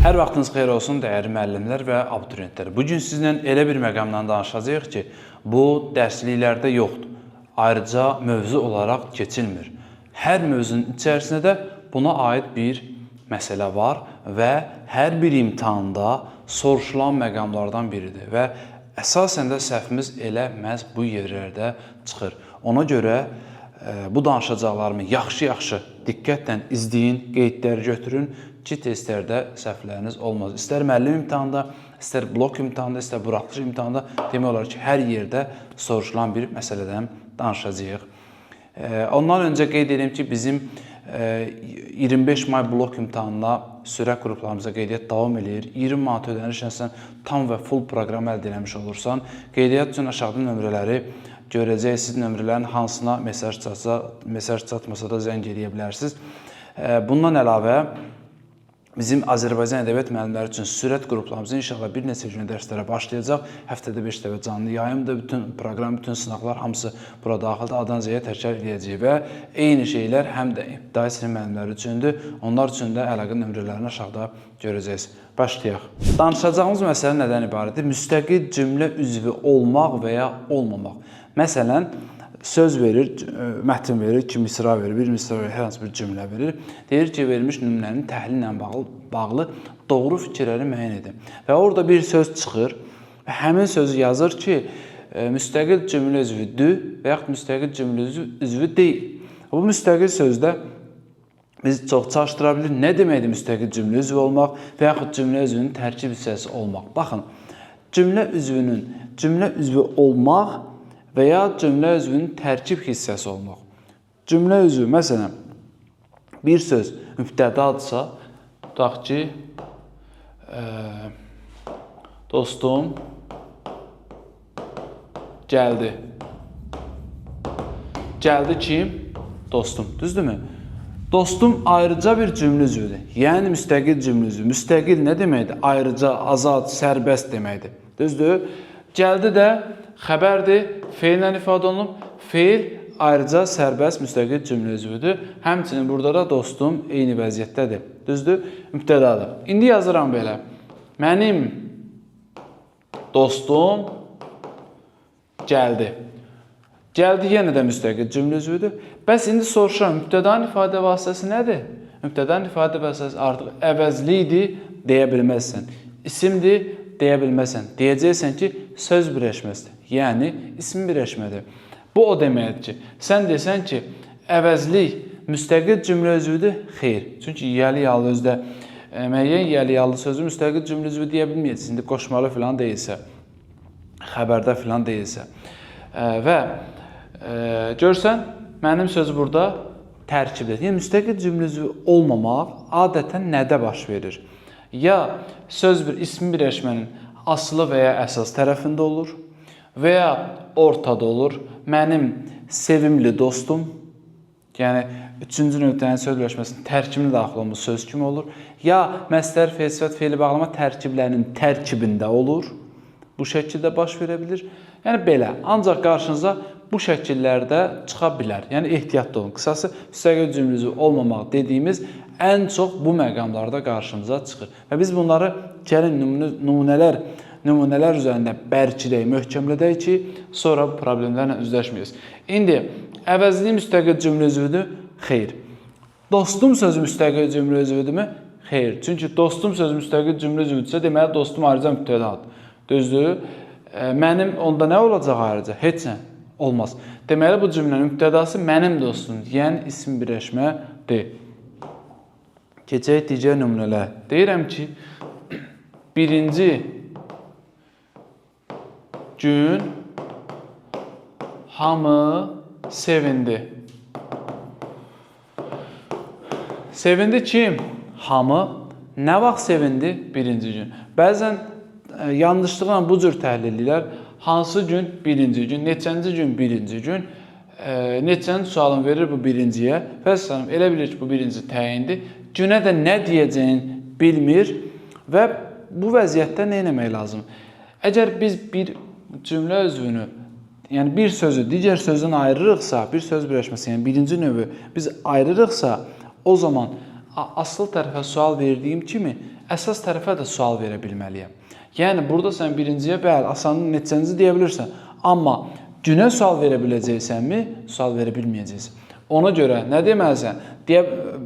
Hər vaxtınız xeyir olsun, dəyərli müəllimlər və abituriyentlər. Bugün sizinlə elə bir məqamdan danışacağıq ki, bu dərsliklərdə yoxdur. Ayrıca mövzu olaraq keçilmir. Hər mövzunun içərisində də buna aid bir məsələ var və hər bir imtahanda soruşulan məqamlardan biridir və əsasən də səhvimiz elə məhz bu yerlərdə çıxır. Ona görə bu danışacaqlarımı yaxşı-yaxşı diqqətlə izləyin, qeydləri götürün ki, testlərdə səhvləriniz olmaz. İstər müəllim imtahanda, istər blok imtahanda, istər buraxılış imtahanda demək olar ki, hər yerdə soruşulan bir məsələdən danışacağıq. Ondan öncə qeyd edeyim ki, bizim 25 may blok imtahanına sürət qruplarımıza qeydiyyat davam edir. 20 manat ödənişlə tam və full proqram əldə eləmiş olursan, qeydiyyat üçün aşağıda nömrələri görəcəksiniz. Nömrələrin hansına mesaj çatmasa da zəng eləyə bilərsiniz. Bundan əlavə, bizim Azərbaycan ədəbiyyat müəllimləri üçün sürət qruplarımızın inşallah bir neçə gün dərslərə başlayacaq. Həftədə 5 dəfə canlı yayımdır. Bütün proqram, bütün sınaqlar hamısı bura daxildə A-dan Z-yə təkrar edəcəyik və eyni şeylər həm də ibtidai sinif müəllimləri üçündür. Onlar üçün də əlaqə nömrələrini aşağıda görəcəksiniz. Başlayaq. Danışacağımız məsələ nədən ibarətdir? Müstəqil cümlə üzvü olmaq və ya olmamaq. Məsələn, söz verir, mətin verir, 2 misra verir, 1 misra verir, hər hansı bir cümlə verir. Deyir ki, verilmiş nümunənin təhlili ilə bağlı doğru fikirləri müəyyən edin. Və orada bir söz çıxır və həmin sözü yazır ki, müstəqil cümlə üzvüdür və yaxud müstəqil cümlə üzvü deyil. Bu müstəqil sözdə biz çox çaşdıra bilir. Nə deməkdir müstəqil cümlə üzvü olmaq və yaxud cümlə üzvünün tərkib hissəsi olmaq? Baxın, cümlə üzvü olmaq və ya cümlə üzvünün tərkib hissəsi olmaq. Cümlə üzvü, məsələn, bir söz mübtədadırsa, tutaq ki, dostum gəldi. Gəldi kim? Dostum, düzdürmü? Dostum ayrıca bir cümlə üzvüdür. Yəni, müstəqil cümlə üzvü. Müstəqil nə deməkdir? Ayrıca, azad, sərbəst deməkdir. Düzdür? Gəldi də xəbərdir, feillə ifadə olunub. Feil ayrıca sərbəst müstəqil cümlə üzvüdür. Həmçinin burada da dostum eyni vəziyyətdədir. Düzdür? Mübtədadır. İndi yazıram belə. Mənim dostum gəldi. Gəldi yenə də müstəqil cümlə üzvüdür. Bəs indi soruşuram, mübtədanın ifadə vasitəsi nədir? Mübtədanın ifadə vasitəsi artıq əvəzlidir, deyə bilməzsən. İsimdir, deyə bilməzsən. Deyəcəksən ki, söz birləşməsidir. Yəni, isim birləşmədir. Bu o deməkdir ki, sən desən ki, əvəzlik müstəqil cümlə üzvüdür, xeyr. Çünki yəli-yalı özdə müəyyən yəli-yalı sözü müstəqil cümlə üzvü deyə bilməyəcəksən. İndi qoşmalı filan deyilsə, xəbərdə filan deyilsə. Və görsən, mənim sözü burada tərkibdir. Yəni, müstəqil cümlə üzvü olmamaq adətən nədə baş verir? Ya söz bir ismi birləşmənin asılı və ya əsas tərəfində olur və ya ortada olur. Mənim sevimli dostum, yəni üçüncü nöqtənin söz birləşməsinin tərkibində daxil olmuş söz kimi olur. Ya məsdər, feil, sifət, feili bağlama tərkiblərinin tərkibində olur. Bu şəkildə baş verə bilir. Yəni belə, ancaq qarşınıza bu şəkillərdə çıxa bilər. Yəni ehtiyatlı olun. Qısası, müstəqil cümlə üzvü olmamaq dediyimiz ən çox bu məqamlarda qarşımıza çıxır. Və biz bunları gəlin nümunələr üzərində bərkidək, möhkəmlədək ki, sonra bu problemlərlə üzləşməyiniz. İndi, əvəzli müstəqil cümlə üzvüdür? Xeyr. Dostum sözü müstəqil cümlə üzvüdürmü? Xeyr. Çünki dostum sözü müstəqil cümlə üzvüdürsə, deməli, dostum ayrıca mübtədadır. Düzdür? Mənim onda nə olacaq ayrıca? Heç nə olmaz. Deməli, bu cümlənin mübtədası mənim dostumdur. Yəni, isim birləşmədir. Keçək digər nümunələr. Deyirəm ki, birinci gün hamı sevindi. Sevindi kim? Hamı. Nə vaxt sevindi? Birinci gün. Bəzən yanlışlıqla bu cür təhlillər hansı gün? Birinci gün. Neçənci gün? Birinci gün. Neçənci sualını verir bu birinciyə. Vəssalam, elə bilir ki, bu birinci təyindir. Günə də nə deyəcəyini bilmir və bu vəziyyətdə nə etmək lazım? Əgər biz bir cümlə üzvünü, yəni bir sözü digər sözdən ayırırıqsa, bir söz birləşməsi, yəni birinci növü biz ayırırıqsa, o zaman asıl tərəfə sual verdiyim kimi əsas tərəfə də sual verə bilməliyəm. Yəni burada sən birinciyə bəli, asanın neçənci deyə bilirsən, amma günə sual verə biləcəksənmi, sual verə bilməyəcəksən. Ona görə nə deməlisən?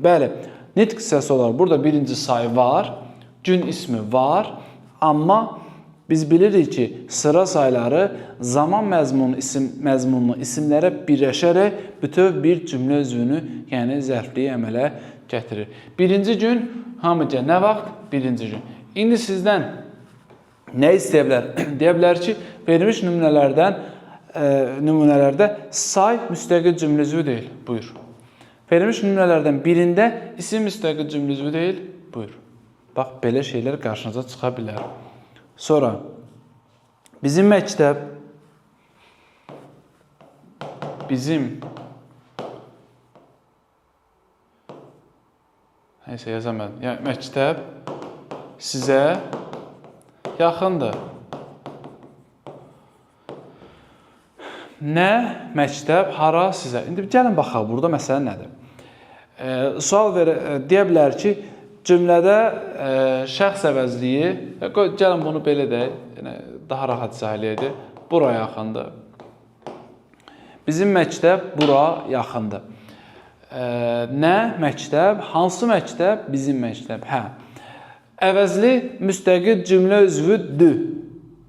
Bəli, nitq hissəsi olaraq burada birinci sayı var, gün ismi var, amma biz bilirik ki, sıra sayları zaman məzmununu isimlərə birləşərək bütöv bir cümlə üzvünü, yəni zərfliyi əmələ gətirir. Birinci gün, hamıca nə vaxt? Birinci gün. İndi sizdən nə istəyə bilər? Deyə bilər ki, verilmiş nümunələrdə say müstəqil cümlə üzvü deyil. Buyur. Verilmiş nümunələrdən birində isim müstəqil cümlə üzvü deyil. Buyur. Bax, belə şeylər qarşınıza çıxa bilər. Sonra, bizim məktəb, neysə, yazamadım. Yəni, məktəb sizə yaxındır. Nə? Məktəb, hara sizə? İndi gəlin baxaq, burada məsələ nədir? Sual deyə bilər ki, cümlədə şəxs əvəzliyi, gəlin bunu belə deyək, daha rahat izah eləyəcək, bura yaxındır. Bizim məktəb bura yaxındır. Nə məktəb? Hansı məktəb? Bizim məktəb. Hə. Əvəzli müstəqil cümlə üzvüdür.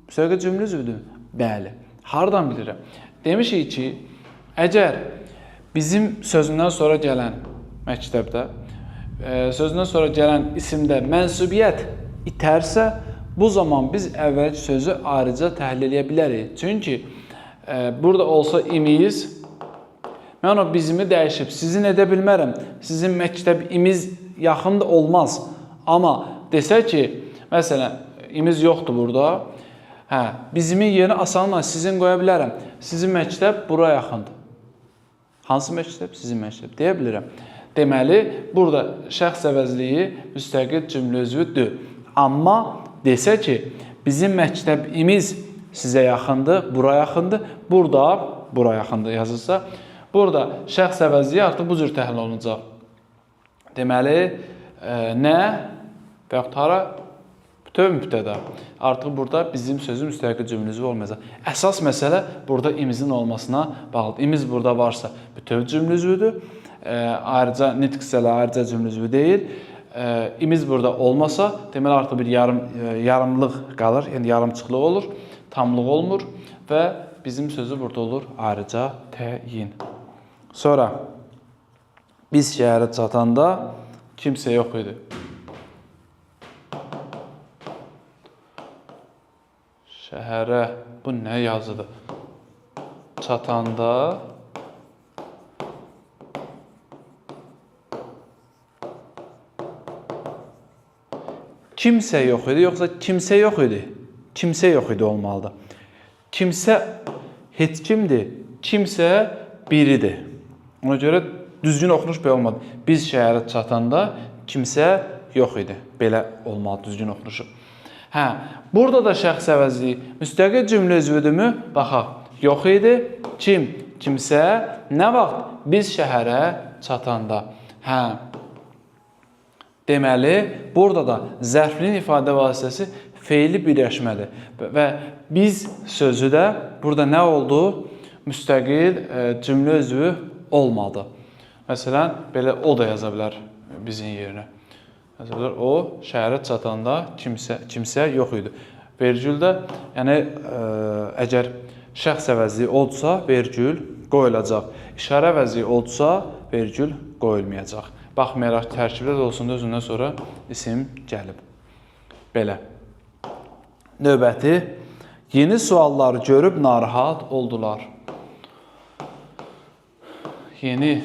Müstəqil cümlə üzvüdür? Bəli. Hardan bilirəm? Demişik ki, əgər bizim sözündən sonra gələn məktəbdə, sözündən sonra gələn isimdə mənsubiyyət itərsə, bu zaman biz əvvəlki sözü ayrıca təhlil edə bilərik. Çünki burada olsa imiz, mən o bizimi dəyişib, sizin edə bilmərəm. Sizin məktəbimiz yaxın da olmaz. Amma desə ki, məsələn, imiz yoxdur burada. Hə, bizimin yerinə asanla sizin qoya bilərəm. Sizin məktəb bura yaxındır. Hansı məktəb? Sizin məktəb. Deyə bilirəm. Deməli, burada şəxs əvəzliyi müstəqil cümlə üzvüdür. Amma desə ki, bizim məktəbimiz sizə yaxındır, bura yaxındır, burada bura yaxındır yazılsa, burada şəxs əvəzliyi artıq bu cür təhlil olunacaq. Deməli, nə və yaxud hara? Bütöv mübtəda. Artıq burada bizim sözü müstəqil cümlə üzvü olmayacaq. Əsas məsələ burada imizin olmasına bağlıdır. İmiz burada varsa bütöv cümlə üzvüdür. Ayrıca nitq hissələri ayrıca cümlə üzvü deyil. İmiz burada olmasa, deməli artıq bir yarımlıq qalır, yəni yarımçıqlıq olur, tamlıq olmur və bizim sözü burada olur ayrıca təyin. Sonra biz şəhərə çatanda kimsə yox idi. Şəhərə, bu nə yazıdır? Çatanda kimsə yox idi, yoxsa kimsə yox idi? Kimsə yox idi olmalıdır. Kimsə heç kimdir, kimsə biridir. Ona görə düzgün oxunuş belə olmadı. Biz şəhərə çatanda kimsə yox idi. Belə olmalı düzgün oxunuşu. Hə, burada da şəxs əvəzliyi müstəqil cümlə üzvüdürmü? Baxaq, yox idi, kim? Kimsə, nə vaxt? Biz şəhərə çatanda. Hə, deməli, burada da zərflinin ifadə vasitəsi feili birləşmədir. Və biz sözü də burada nə oldu? Müstəqil cümlə üzvü olmadı. Məsələn, belə o da yaza bilər bizim yerinə. Məsələn, o şəhərə çatanda kimsə yox idi. Vergüldə, yəni əgər şəxs əvəzliyi olsa, vergül qoyulacaq. İşarə əvəzliyi olsa, vergül qoyulmayacaq. Baxmayaraq tərkibdə də olsun da özündən sonra isim gəlib. Belə. Növbəti, yeni sualları görüb narahat oldular. Yeni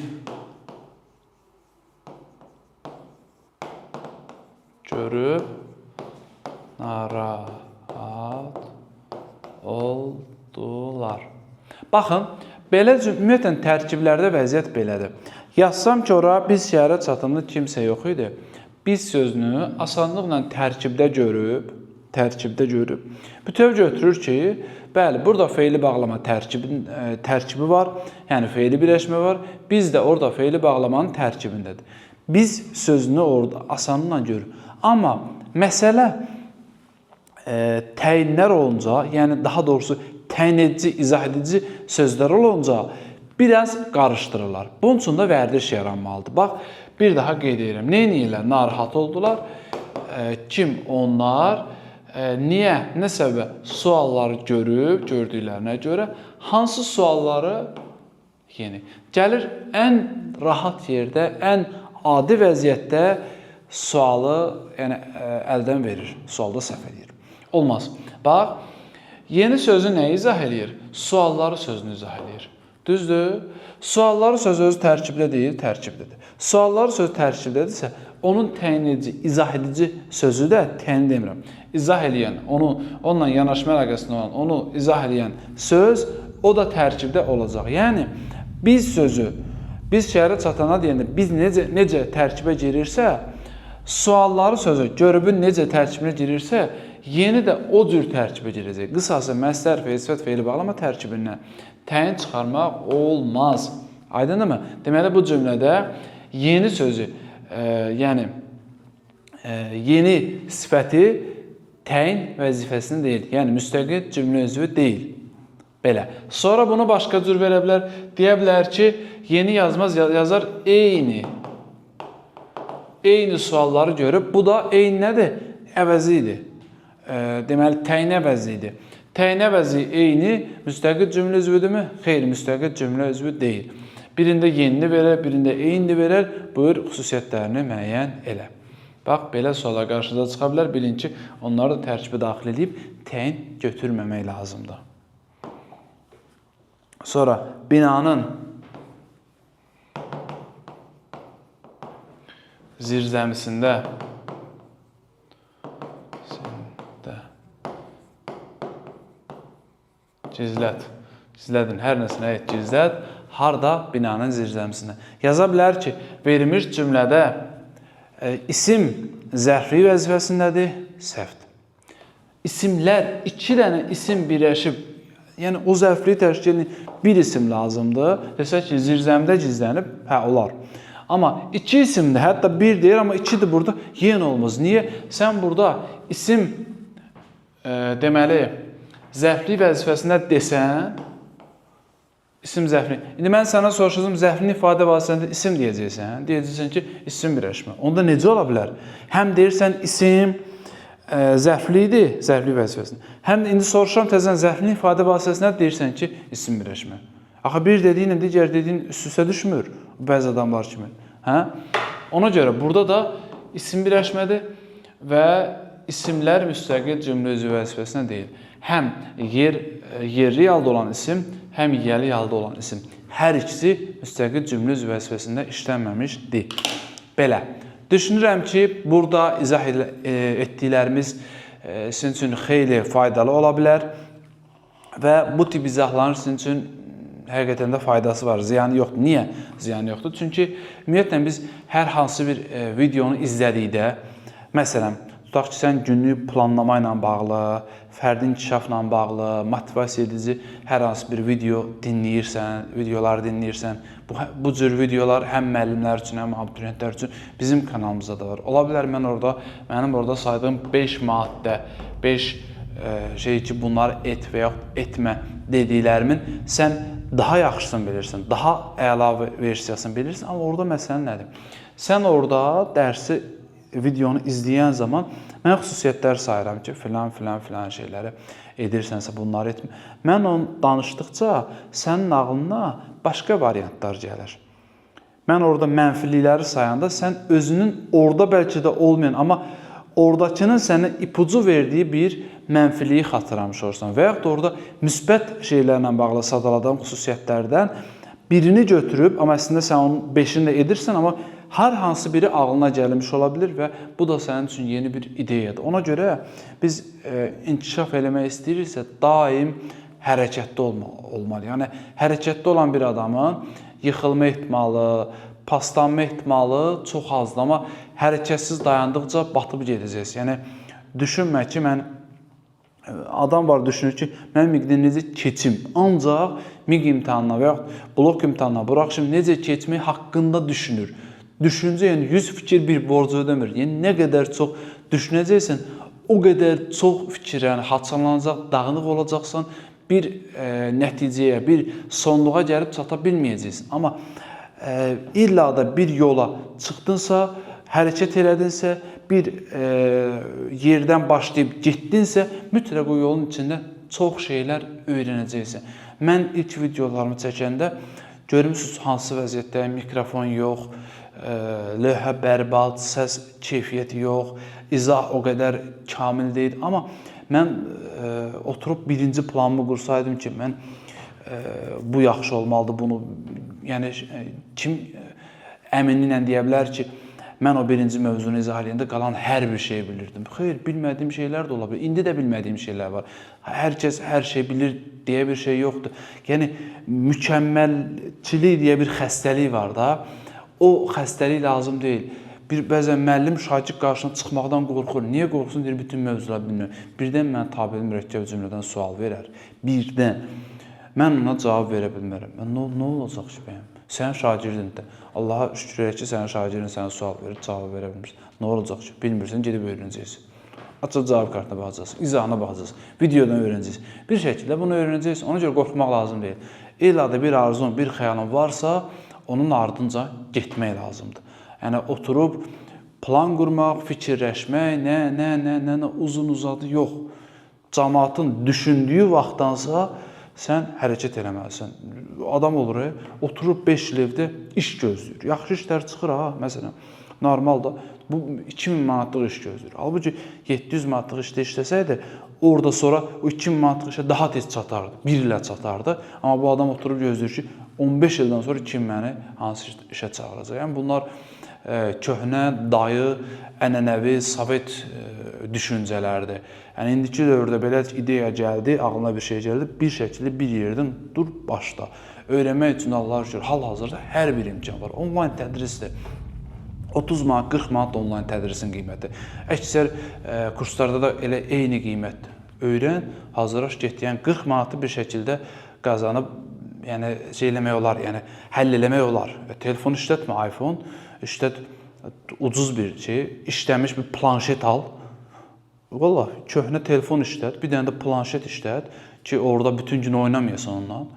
görüb narahat oldular. Baxın, belə ümumiyyətlə tərkiblərdə vəziyyət belədir. Yazsam ki, ora biz şəhərə çatanda kimsə yox idi. Biz sözünü asanlıqla tərkibdə görüb, bütöv götürür ki, bəli, burada feili bağlama tərkibi var, yəni feili birləşmə var. Biz də orada feili bağlamanın tərkibindədir. Biz sözünü orada asanlıqla görür. Amma məsələ təyinlər olunca, yəni daha doğrusu təyin edici, izah edici sözlər olunca biraz qarışdırırlar. Bunun üçün də vərdiş yaranmalıdır. Bax, bir daha qeyd edirəm. Neyniyirlər? Narahat oldular. Kim? Onlar. Niyə? Nə səbəbə? Sualları görüb, gördüklərinə görə hansı sualları yeni? Gəlir ən rahat yerdə, ən adi vəziyyətdə sualı əldən verir. Sualda səhv edir. Olmaz. Bax, yeni sözü nə izah edir? Sualları sözünü izah edir. Düzdür? Sualları söz özü tərkibdə deyil, tərkibdədir. Sualları söz tərkibdədirsə, onun təyin edici, izah edici sözü də təyin demirəm. İzah edən, onunla yanaşma əlaqəsində olan, onu izah edən söz, o da tərkibdə olacaq. Yəni, biz şəhərə çatana deyəndə, biz necə tərkibə girirsə, sualları sözü, görübün necə tərkibinə girirsə, yeni də o cür tərkibə girəcək. Qısası, məstər, feil, sifət, feili bağlama tərkibindən təyin çıxarmaq olmaz. Aydındır mı? Deməli, bu cümlədə yeni sözü, yeni sifəti təyin vəzifəsini deyil. Yəni, müstəqil cümlə üzvü deyil. Belə. Sonra bunu başqa cür verə bilər. Deyə bilər ki, yeni yazmaz, yazar eyni. Eyni sualları görüb. Bu da eyni nədir? Əvəzi idi. Deməli, təyin əvəzi idi. Təyin əvəzi eyni müstəqil cümlə üzvüdürmü? Xeyr, müstəqil cümlə üzvü deyil. Birində yenini verər, birində eyni verər. Buyur, xüsusiyyətlərini müəyyən elə. Bax, belə suallar qarşınıza çıxa bilər. Bilin ki, onları da tərkibə daxil edib təyin götürməmək lazımdır. Sonra binanın zirzəmisində gizlədin, hər nəsinə aid gizləd, harda? Binanın zirzəmisində. Yaza bilər ki, verilmiş cümlədə isim zərfli vəzifəsindədir, səhvdir. İsimlər, 2 dənə isim birləşib, yəni o zərfliyi təşkil edən bir isim lazımdır. Desək ki, zirzəmdə gizlənib, olar. Amma 2 isimdir, hətta 1 deyir, amma 2-dir burada, yenə olmaz. Niyə? Sən burada isim, deməli, zərfli vəzifəsində desən, isim zərfli. İndi mən sənə soruşacağım, zərfli ifadə vasitəsində isim deyəcəksən. Deyəcəksən ki, isim birləşmə. Onda necə ola bilər? Həm deyirsən, isim zərfli idi, zərfli vəzifəsində. Həm indi soruşuram, təzən zərfli ifadə vasitəsində deyirsən ki, isim birləşmə. Axı, bir dediyinlə digər dediyin üst-üstə düşmür, bəzi adamlar kimi. Ona görə burada da isim birləşmədir və isimlər müstəqil cümlə üzvü vəzifəsinə deyil. Həm yerli halda olan isim, həm yiyəli halda olan isim. Hər ikisi müstəqil cümlə üzvü vəzifəsində işlənməmişdir. Belə. Düşünürəm ki, burada izah etdiklərimiz sizin üçün xeyli faydalı ola bilər və bu tip izahların sizin üçün həqiqətən də faydası var. Ziyanı yoxdur. Niyə ziyanı yoxdur? Çünki ümumiyyətlə biz hər hansı bir videonu izlədikdə, məsələn, tutaq ki, sən günlük planlama ilə bağlı, fərdi inkişafla bağlı, motivasiya edici hər hansı bir videoları dinləyirsən, bu cür videolar həm müəllimlər üçün, həm abituriyentlər üçün bizim kanalımızda da var. Ola bilər mənim orada saydığım 5 maddə, 5 şey ki, bunları et və yaxud etmə dediklərimin sən daha yaxşısını bilirsən, daha əlavə versiyasını bilirsən, amma orada məsələn nədir? Sən orada dərsi, videonu izləyən zaman mən xüsusiyyətlər sayıram ki, filan şeyləri edirsənsə bunları etmə. Mən onu danışdıqca sənin ağlına başqa variantlar gəlir. Mən orada mənfilikləri sayanda sən özünün orada bəlkə də olmayan, amma oradakının sənə ipucu verdiyi bir mənfiliyi xatırlamış olursan və yaxud da orada müsbət şeylərlə bağlı sadaladığın xüsusiyyətlərdən birini götürüb, amma əslində sən onun 5-ini də edirsən, amma hər hansı biri ağlına gəlmiş ola bilir və bu da sənin üçün yeni bir ideyadır. Ona görə biz inkişaf eləmək istəyiriksə, daim hərəkətdə olmalı. Yəni, hərəkətdə olan bir adamın yıxılma ehtimalı, paslanma ehtimalı çox azdır, amma hərəkətsiz dayandıqca batıb gedəcəksiniz. Yəni, düşünmə ki, adam var düşünür ki, mən miqdə necə keçim, ancaq miq imtahanına və yaxud blok imtahanına buraxışım necə keçmək haqqında düşünür. Düşüncə, yəni 100 fikir bir borcu ödəmir. Yəni nə qədər çox düşünəcəksən, o qədər çox fikirlərin haçalanacaq, dağınıq olacaqsan, bir nəticəyə, bir sonluğa gəlib çata bilməyəcəksən. Amma illa da bir yola çıxdınsa, hərəkət elədinsə, bir yerdən başlayıb getdinsə, mütləq o yolun içində çox şeylər öyrənəcəksən. Mən ilk videolarımı çəkəndə görmüsünüz hansı vəziyyətdə, mikrofon yox, lövhə bərbad, səs keyfiyyəti yox, izah o qədər kamil deyil. Amma mən oturub birinci planımı qursaydım ki, mən bu yaxşı olmalıdır, bunu, yəni kim əminliklə deyə bilər ki, mən o birinci mövzunu izah edəndə qalan hər bir şeyi bilirdim. Xeyr, bilmədiyim şeylər də ola bilər. İndi də bilmədiyim şeylər var. Hər kəs hər şey bilir deyə bir şey yoxdur. Yəni mükəmməlçilik deyə bir xəstəlik var da. O xəstəlik lazım deyil. Bəzən müəllim şagird qarşısına çıxmaqdan qorxur. Niyə qorxsun? Deyir, bütün mövzuları bilmir. Birdən mənə tabeli mürəkkəb cümlədən sual verər. Birdən. Mən ona cavab verə bilmərəm. Nə olacaq ki, bəyəm? Sənin şagirdin də. Allaha şükür edək ki, sənin şagirdin sənə sual verir, cavab verə bilmirsən. Nə olacaq ki? Bilmirsən, gedib öyrənəcəksən. Açıq cavab kartına baxacaqsın, izahına baxacaqsın, videodan öyrənəcəksin. Bir şəkildə bunu öyrənəcəksin. Ona görə qorxmaq lazım deyil. İlla da bir arzun, bir xəyalın varsa, onun ardınca getmək lazımdır. Yəni oturub plan qurmaq, fikirləşmək, nə uzun-uzadı yox. Cəmaatın düşündüyü vaxtdansa sən hərəkət eləməlisən. Adam olur, oturub 5 il evdə iş gözləyir. Yaxşı işlər çıxır ha, məsələn. Normal da bu 2000 manatlıq iş gözləyir. Halbuki 700 manatlıq işdə işləsəydi, orada sonra o 2000 manatlıq işə daha tez çatardı. 1 ilə çatardı. Amma bu adam oturub gözləyir ki, 15 ildən sonra kim məni hansı işə çağıracaq. Yəni bunlar köhnə, dayı, ənənəvi, sovet düşüncələrdir. Yəni indiki dövrdə belə ideya gəldi, ağlına bir şey gəldi, bir şəkildə bir yerdən dur, başla. Öyrənmək üçün Allah'a şükür hal-hazırda hər bir imkan var. Onlayn tədrisdir. 30 manat, 40 manat onlayn tədrisin qiyməti. Əksər kurslarda da elə eyni qiymətdir. Öyrən, hazırlaş, get. Yəni 40 manatı bir şəkildə qazanıb, yəni şey eləmək olar, yəni həll eləmək olar. Telefon işlətmə, iPhone işlət, ucuz bir şey, işləmiş bir planşet al. Vallahi köhnə telefon işlət, bir dənə də planşet işlət ki, orada bütün gün oynamayasan ondan.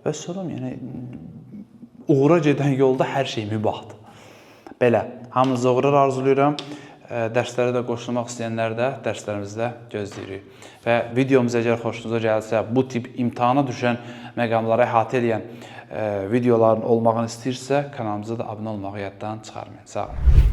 Və salam, yəni uğura gedən yolda hər şey mübahdır. Belə, hamınıza uğurlar arzulayıram. Dərslərə də qoşulmaq istəyənlər də dərslərimizdə gözləyirik. Və videomuz əgər xoşunuza gəlsə, bu tip imtahana düşən məqamları əhatə edən videoların olmağını istəyirsə, kanalımıza da abunə olmağı yaddan çıxarmayın. Sağ olun.